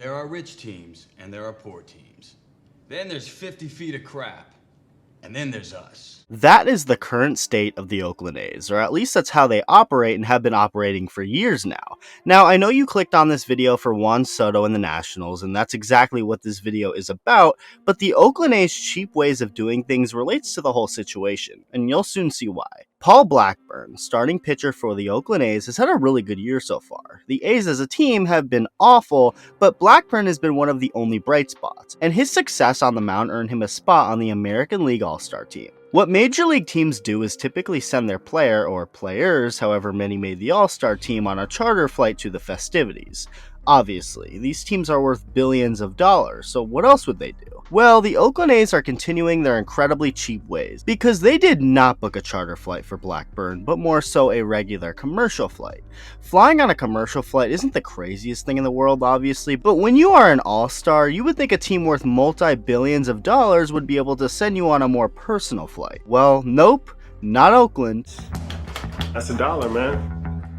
There are rich teams and there are poor teams. Then there's 50 feet of crap. And then there's us. That is the current state of the Oakland A's, or at least that's how they operate and have been operating for years now. Now, I know you clicked on this video for Juan Soto and the Nationals, and that's exactly what this video is about, but the Oakland A's cheap ways of doing things relates to the whole situation, and you'll soon see why. Paul Blackburn, starting pitcher for the Oakland A's, has had a really good year so far. The A's as a team have been awful, but Blackburn has been one of the only bright spots, and his success on the mound earned him a spot on the American League All-Star team. What Major League teams do is typically send their player, or players, however many made the All-Star team, on a charter flight to the festivities. Obviously, these teams are worth billions of dollars, so what else would they do? Well, the Oakland A's are continuing their incredibly cheap ways, because they did not book a charter flight for Blackburn, but more so a regular commercial flight. Flying on a commercial flight isn't the craziest thing in the world, obviously, but when you are an all-star, you would think a team worth multi-billions of dollars would be able to send you on a more personal flight. Well, nope, not Oakland. That's $1, man.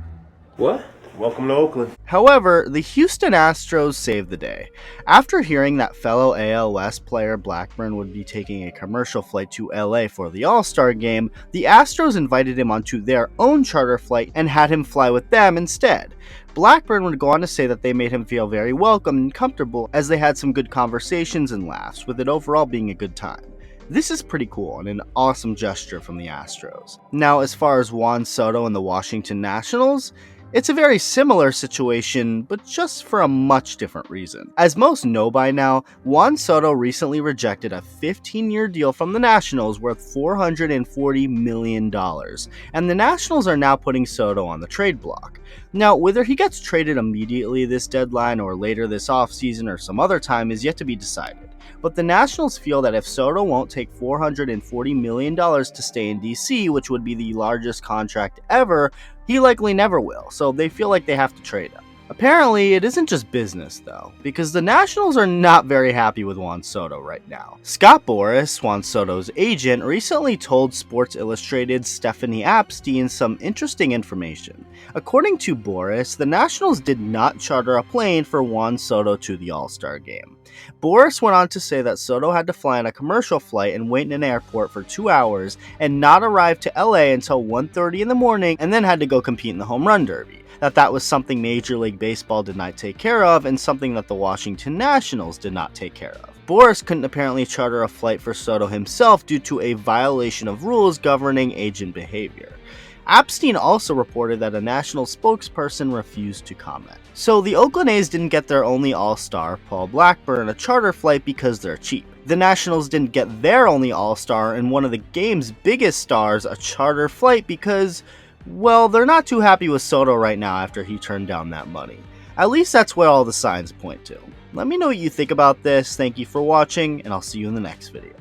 What? Welcome to Oakland. However, the Houston Astros saved the day. After hearing that fellow AL West player Blackburn would be taking a commercial flight to LA for the All-Star game, the Astros invited him onto their own charter flight and had him fly with them instead. Blackburn would go on to say that they made him feel very welcome and comfortable as they had some good conversations and laughs, with it overall being a good time. This is pretty cool and an awesome gesture from the Astros. Now, as far as Juan Soto and the Washington Nationals, it's a very similar situation, but just for a much different reason. As most know by now, Juan Soto recently rejected a 15-year deal from the Nationals worth $440 million, and the Nationals are now putting Soto on the trade block. Now, whether he gets traded immediately this deadline or later this offseason or some other time is yet to be decided. But the Nationals feel that if Soto won't take $440 million to stay in DC, which would be the largest contract ever, he likely never will, so they feel like they have to trade him. Apparently, it isn't just business, though, because the Nationals are not very happy with Juan Soto right now. Scott Boras, Juan Soto's agent, recently told Sports Illustrated's Stephanie Apstein some interesting information. According to Boras, the Nationals did not charter a plane for Juan Soto to the All-Star game. Boras went on to say that Soto had to fly on a commercial flight and wait in an airport for 2 hours and not arrive to LA until 1:30 in the morning and then had to go compete in the home run derby. That was something Major League Baseball did not take care of and something that the Washington Nationals did not take care of. Boras couldn't apparently charter a flight for Soto himself due to a violation of rules governing agent behavior. Apstein also reported that a National spokesperson refused to comment. So the Oakland A's didn't get their only all-star, Paul Blackburn, a charter flight because they're cheap. The Nationals didn't get their only all-star and one of the game's biggest stars a charter flight because, well, they're not too happy with Soto right now after he turned down that money. At least that's what all the signs point to. Let me know what you think about this. Thank you for watching, and I'll see you in the next video.